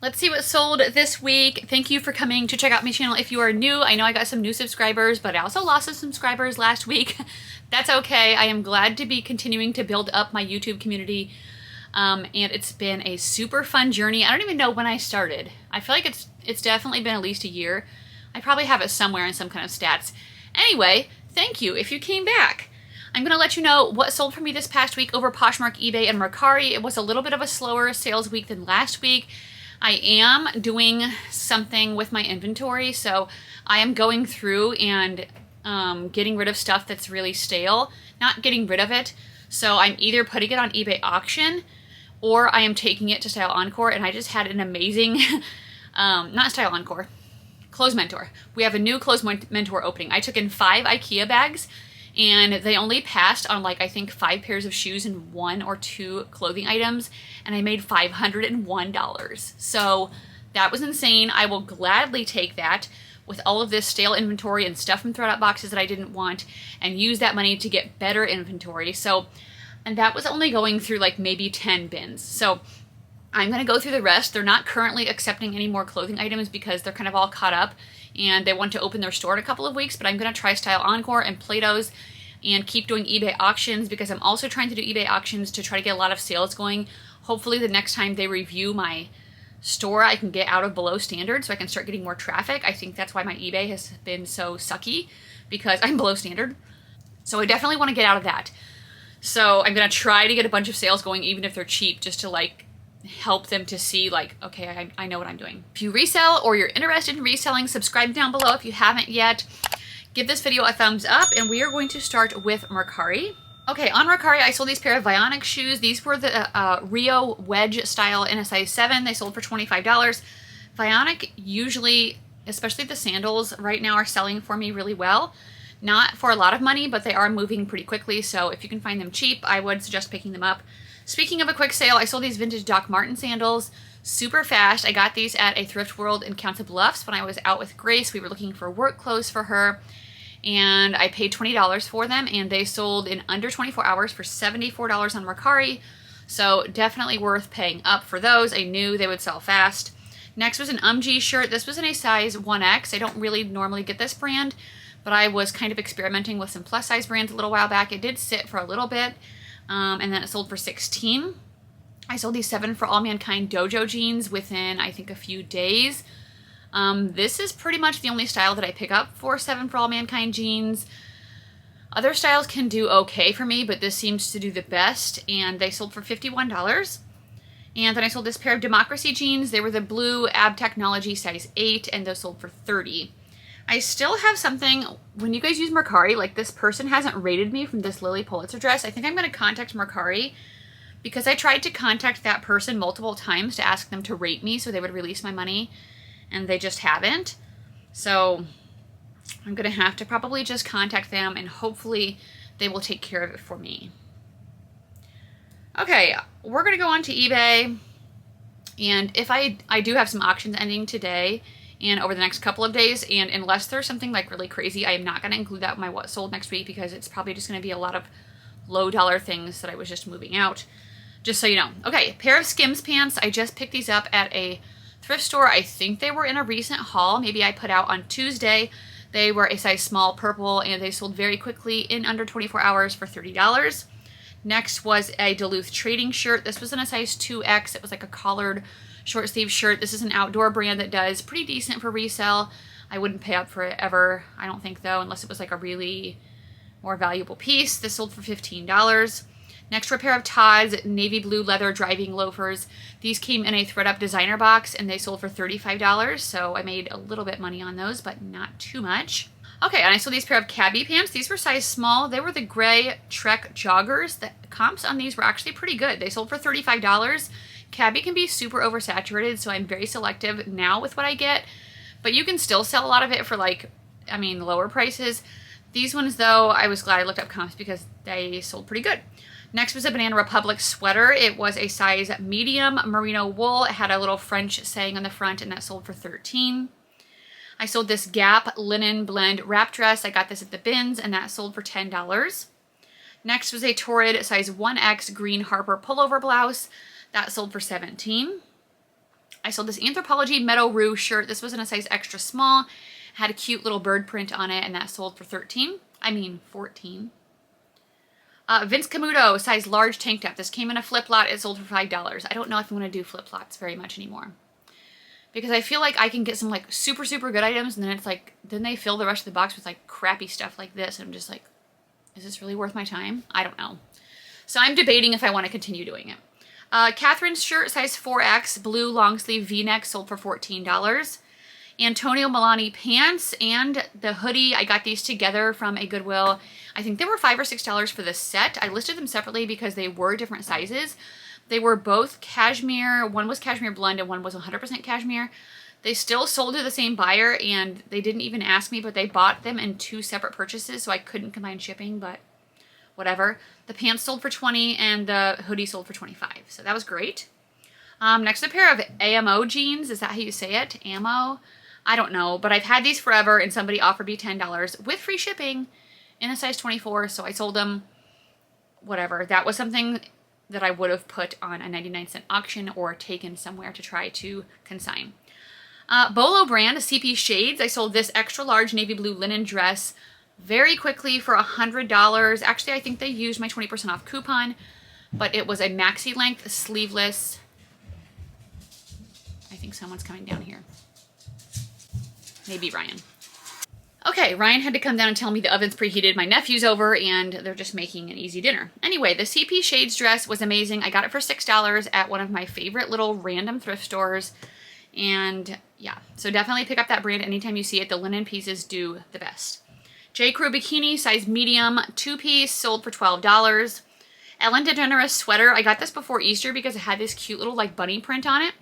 Let's see what sold this week. Thank you for coming to check out my channel. If you are new, I know I got some new subscribers, but I also lost some subscribers last week. That's okay. I am glad to be continuing to build up my YouTube community. And it's been a super fun journey. I don't even know when I started. I feel like it's definitely been at least a year. I probably have it somewhere in some kind of stats. Anyway, thank you if you came back. I'm going to let you know what sold for me this past week over Poshmark, eBay, and Mercari. It was a little bit of a slower sales week than last week. I am doing something with my inventory, so I am going through and getting rid of stuff that's really stale. Not getting rid of it, so I'm either putting it on eBay auction or I am taking it to Style Encore, and I just had an amazing, not Style Encore, Clothes Mentor. We have a new Clothes Mentor opening. I took in 5 IKEA bags, and they only passed on like, I think 5 pairs of shoes and 1 or 2 clothing items, and I made $501. So that was insane. I will gladly take that with all of this stale inventory and stuff from throw out boxes that I didn't want, and use that money to get better inventory. So, and that was only going through like maybe 10 bins. So I'm going to go through the rest. They're not currently accepting any more clothing items because they're kind of all caught up and they want to open their store in a couple of weeks, but I'm going to try Style Encore and Plato's and keep doing eBay auctions, because I'm also trying to do eBay auctions to try to get a lot of sales going. Hopefully the next time they review my store, I can get out of below standard so I can start getting more traffic. I think that's why my eBay has been so sucky, because I'm below standard. So I definitely want to get out of that. So I'm going to try to get a bunch of sales going, even if they're cheap, just to like help them to see like, okay, I know what I'm doing. If you resell or you're interested in reselling, subscribe down below if you haven't yet. Give this video a thumbs up, and we are going to start with Mercari. Okay, on Mercari, I sold these pair of Vionic shoes. These were the Rio wedge style in a size 7. They sold for $25. Vionic usually, especially the sandals right now, are selling for me really well. Not for a lot of money, but they are moving pretty quickly, so if you can find them cheap, I would suggest picking them up. Speaking of a quick sale, I sold these vintage Doc Martin sandals super fast. I got these at a thrift world in Council Bluffs when I was out with Grace. We were looking for work clothes for her, and I paid $20 for them, and they sold in under 24 hours for $74 on Mercari, so definitely worth paying up for those. I knew they would sell fast. Next was an UMG shirt. This was in a size 1X. I don't really normally get this brand, but I was kind of experimenting with some plus size brands a little while back. It did sit for a little bit, and then it sold for $16. I sold these 7 for All Mankind Dojo jeans within, I think, a few days. This is pretty much the only style that I pick up for 7 for All Mankind jeans. Other styles can do okay for me, but this seems to do the best, and they sold for $51. And then I sold this pair of Democracy jeans. They were the blue Ab Technology size 8, and those sold for $30. I still have something, when you guys use Mercari, like this person hasn't rated me from this Lily Pulitzer dress. I think I'm going to contact Mercari, because I tried to contact that person multiple times to ask them to rate me so they would release my money, and they just haven't. So I'm going to have to probably just contact them, and hopefully they will take care of it for me. Okay, we're going to go on to eBay, and if I do have some auctions ending today and over the next couple of days, and unless there's something like really crazy, I am not going to include that in my what sold next week, because it's probably just going to be a lot of low dollar things that I was just moving out, just so you know. Okay, pair of Skims pants. I just picked these up at a thrift store. I think they were in a recent haul. Maybe I put out on Tuesday. They were a size small purple, and they sold very quickly in under 24 hours for $30. Next was a Duluth trading shirt. This was in a size 2X. It was like a collared short sleeve shirt. This is an outdoor brand that does pretty decent for resale. I wouldn't pay up for it ever, I don't think, though, unless it was like a really more valuable piece. This sold for $15. Next were a pair of Todd's navy blue leather driving loafers. These came in a thread-up designer box, and they sold for $35, so I made a little bit money on those, but not too much. Okay, and I sold these pair of cabbie pants. These were size small. They were the gray Trek joggers. The comps on these were actually pretty good. They sold for $35. Cabbie can be super oversaturated, so I'm very selective now with what I get, but you can still sell a lot of it for like, I mean, lower prices. These ones, though, I was glad I looked up comps because they sold pretty good. Next was a Banana Republic sweater. It was a size medium merino wool. It had a little French saying on the front, and that sold for $13. I sold this Gap linen blend wrap dress. I got this at the bins, and that sold for $10. Next was a Torrid size 1X green Harper pullover blouse. That sold for $17. I sold this Anthropologie Meadow Rue shirt. This was in a size extra small. Had a cute little bird print on it, and that sold for 14. Vince Camuto, size large tank top. This came in a flip lot. It sold for $5. I don't know if I'm going to do flip lots very much anymore, because I feel like I can get some like super, super good items, and then it's like, then they fill the rest of the box with like crappy stuff like this. And I'm just like, is this really worth my time? I don't know. So I'm debating if I want to continue doing it. Catherine's shirt, size 4X, blue long sleeve V-neck, sold for $14. Antonio Milani pants and the hoodie, I got these together from a Goodwill. I think they were $5 or $6 for the set. I listed them separately because they were different sizes. They were both cashmere. One was cashmere blend and one was 100% cashmere. They still sold to the same buyer, and they didn't even ask me, but they bought them in 2 separate purchases, so I couldn't combine shipping, but whatever. The pants sold for $20 and the hoodie sold for $25, so that was great. Next, a pair of AMO jeans. Is that how you say it? AMO? I don't know, but I've had these forever, and somebody offered me $10 with free shipping in a size 24, so I sold them. Whatever. That was something that I would have put on a 99-cent auction or taken somewhere to try to consign. Bolo brand CP Shades. I sold this extra large navy blue linen dress very quickly for $100. Actually, I think they used my 20% off coupon, but it was a maxi length sleeveless. I think someone's coming down here. Maybe Ryan. Okay, Ryan had to come down and tell me the oven's preheated. My nephew's over and they're just making an easy dinner. Anyway, the CP Shades dress was amazing. I got it for $6 at one of my favorite little random thrift stores. And yeah, so definitely pick up that brand anytime you see it. The linen pieces do the best. J. Crew bikini, size medium, 2-piece, sold for $12. Ellen DeGeneres sweater. I got this before Easter because it had this cute little like bunny print on it.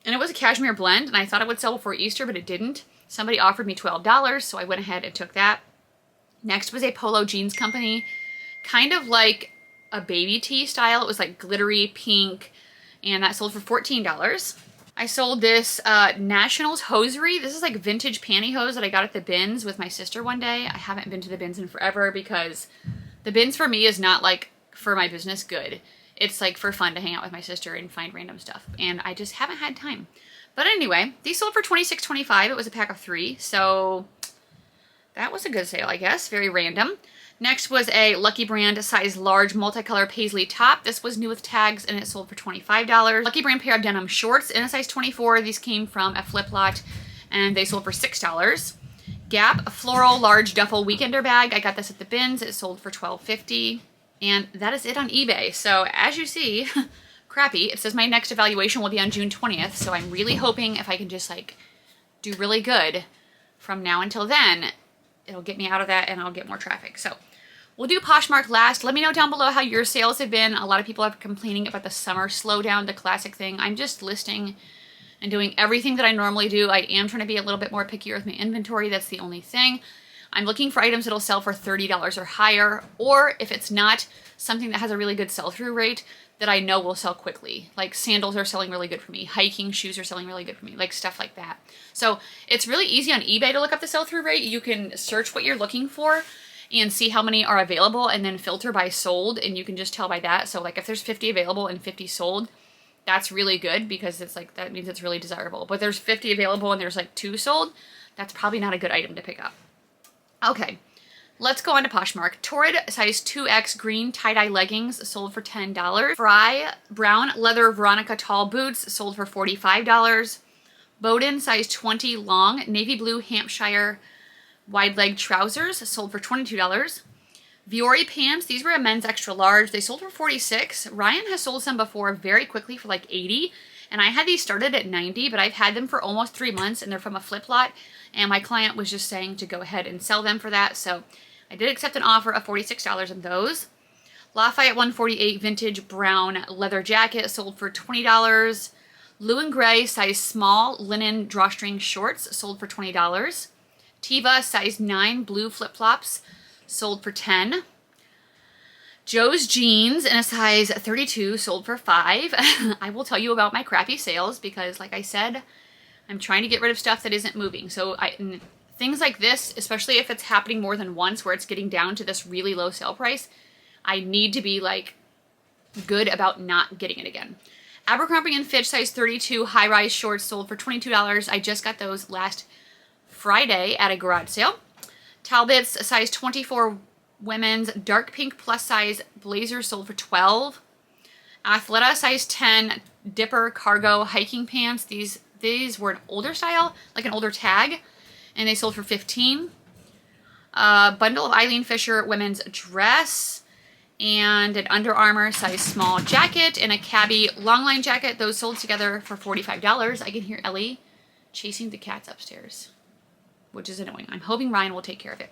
And it was a cashmere blend, and I thought it would sell before Easter, but it didn't. Somebody offered me $12, so I went ahead and took that. Next was a Polo Jeans Company, kind of like a baby tee style. It was like glittery pink, and that sold for $14. I sold this Nationals hosiery. This is like vintage pantyhose that I got at the bins with my sister one day. I haven't been to the bins in forever because the bins for me is not like for my business good. It's like for fun to hang out with my sister and find random stuff, and I just haven't had time. But anyway, these sold for $26.25. It was a pack of 3, so that was a good sale, I guess. Very random. Next was a Lucky Brand size large multicolor paisley top. This was new with tags, and it sold for $25. Lucky Brand pair of denim shorts in a size 24. These came from a flip lot, and they sold for $6. Gap floral large duffel weekender bag. I got this at the bins. It sold for $12.50. And that is it on eBay. So as you see, crappy. It says my next evaluation will be on June 20th. So I'm really hoping if I can just like do really good from now until then, it'll get me out of that and I'll get more traffic. So we'll do Poshmark last. Let me know down below how your sales have been. A lot of people are complaining about the summer slowdown, the classic thing. I'm just listing and doing everything that I normally do. I am trying to be a little bit more pickier with my inventory. That's the only thing. I'm looking for items that'll sell for $30 or higher, or if it's not, something that has a really good sell-through rate that I know will sell quickly. Like sandals are selling really good for me. Hiking shoes are selling really good for me. Like stuff like that. So it's really easy on eBay to look up the sell-through rate. You can search what you're looking for and see how many are available and then filter by sold, and you can just tell by that. So like if there's 50 available and 50 sold, that's really good because it's like, that means it's really desirable. But there's 50 available and there's like 2 sold, that's probably not a good item to pick up. Okay, let's go on to Poshmark. Torrid size 2X green tie-dye leggings sold for $10. Fry brown leather Veronica tall boots sold for $45. Bowden size 20 long navy blue Hampshire wide leg trousers sold for $22. Viore pants, these were a men's extra large. They sold for $46. Ryan has sold some before very quickly for like $80. And I had these started at $90, but I've had them for almost 3 months and they're from a flip lot. And my client was just saying to go ahead and sell them for that. So I did accept an offer of $46 on those. Lafayette 148 vintage brown leather jacket sold for $20. Blue and gray size small linen drawstring shorts sold for $20. Tiva size 9 blue flip-flops sold for $10. Joe's jeans in a size 32 sold for $5. I will tell you about my crappy sales because, like I said, I'm trying to get rid of stuff that isn't moving. So things like this, especially if it's happening more than once where it's getting down to this really low sale price, I need to be like good about not getting it again. Abercrombie & Fitch size 32 high-rise shorts sold for $22. I just got those last Friday at a garage sale. Talbot's size 24 women's dark pink plus size blazer sold for $12. Athleta size 10 dipper cargo hiking pants. These were an older style, like an older tag, and they sold for $15. Bundle of Eileen Fisher women's dress and an Under Armour size small jacket and a Cabby longline jacket. Those sold together for $45. I can hear Ellie chasing the cats upstairs, which is annoying. I'm hoping Ryan will take care of it.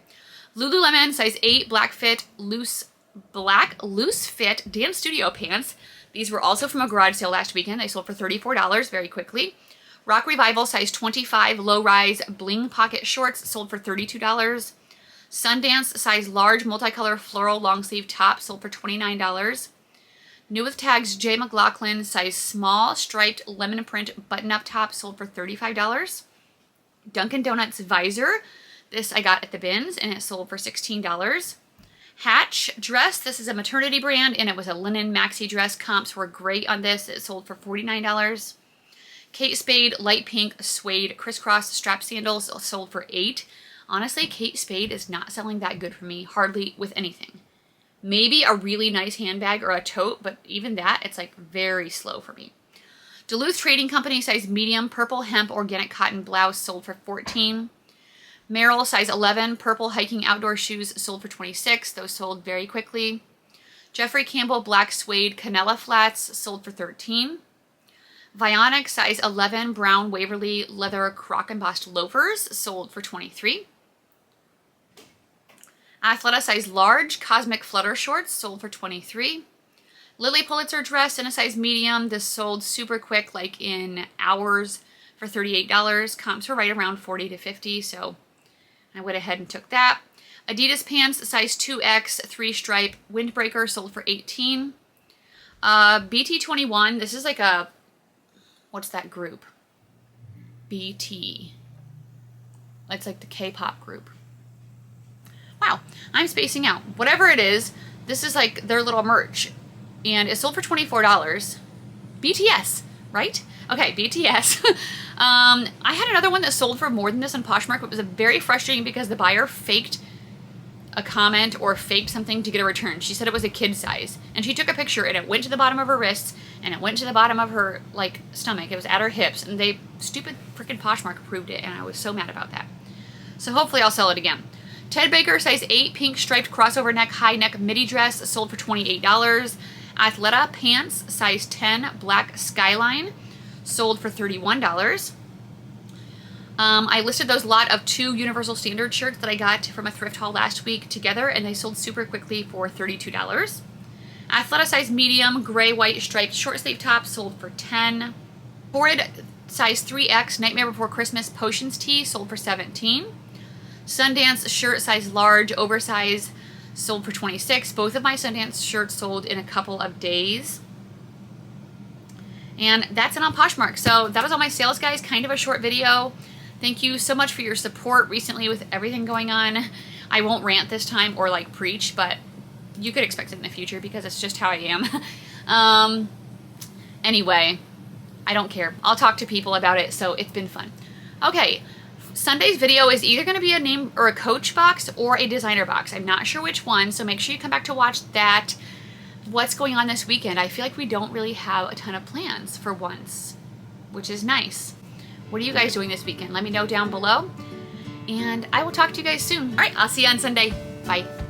Lululemon size 8 black loose fit dance studio pants. These were also from a garage sale last weekend. They sold for $34 very quickly. Rock Revival size 25 low-rise bling pocket shorts sold for $32. Sundance size large multicolor floral long sleeve top sold for $29. New with tags J. McLaughlin size small striped lemon print button-up top sold for $35. Dunkin' Donuts visor. This I got at the bins and it sold for $16. Hatch dress. This is a maternity brand and it was a linen maxi dress. Comps were great on this. It sold for $49. Kate Spade light pink suede crisscross strap sandals sold for $8. Honestly, Kate Spade is not selling that good for me, hardly with anything. Maybe a really nice handbag or a tote, but even that, it's like very slow for me. Duluth Trading Company size medium purple hemp organic cotton blouse sold for $14. Merrill size 11 purple hiking outdoor shoes sold for $26. Those sold very quickly. Jeffrey Campbell black suede canela flats sold for $13. Vionic size 11 brown Waverly leather croc embossed loafers sold for $23. Athleta size large cosmic flutter shorts sold for $23. Lily Pulitzer dress in a size medium. This sold super quick, like in hours, for $38. Comps were right around 40 to 50, so I went ahead and took that. Adidas pants size 2X 3-stripe windbreaker sold for $18. BT21, this is like a, what's that group? BT. It's like the K-pop group. Wow, I'm spacing out. Whatever it is, this is like their little merch. And it sold for $24. BTS, right? Okay, BTS. I had another one that sold for more than this on Poshmark, but it was very frustrating because the buyer faked a comment or faked something to get a return. She said it was a kid size. And she took a picture and it went to the bottom of her wrists and it went to the bottom of her like stomach. It was at her hips and they stupid freaking Poshmark approved it and I was so mad about that. So hopefully I'll sell it again. Ted Baker size 8 pink striped crossover neck high neck midi dress sold for $28. Athleta pants size 10 black skyline sold for $31. I listed those lot of 2 Universal Standard shirts that I got from a thrift haul last week together and they sold super quickly for $32. Athleta size medium gray white striped short sleeve top sold for $10. Bored size 3X Nightmare Before Christmas Potions tee sold for $17. Sundance shirt size large oversized sold for $26. Both of my Sundance shirts sold in a couple of days. And that's it on Poshmark. So that was all my sales, guys. Kind of a short video. Thank you so much for your support recently with everything going on. I won't rant this time or like preach, but you could expect it in the future because it's just how I am. Anyway, I don't care. I'll talk to people about it, so it's been fun. Okay. Sunday's video is either going to be a name or a Coach box or a designer box. I'm not sure which one, so make sure you come back to watch that. What's going on this weekend? I feel like we don't really have a ton of plans for once, which is nice. What are you guys doing this weekend? Let me know down below, and I will talk to you guys soon. All right, I'll see you on Sunday. Bye.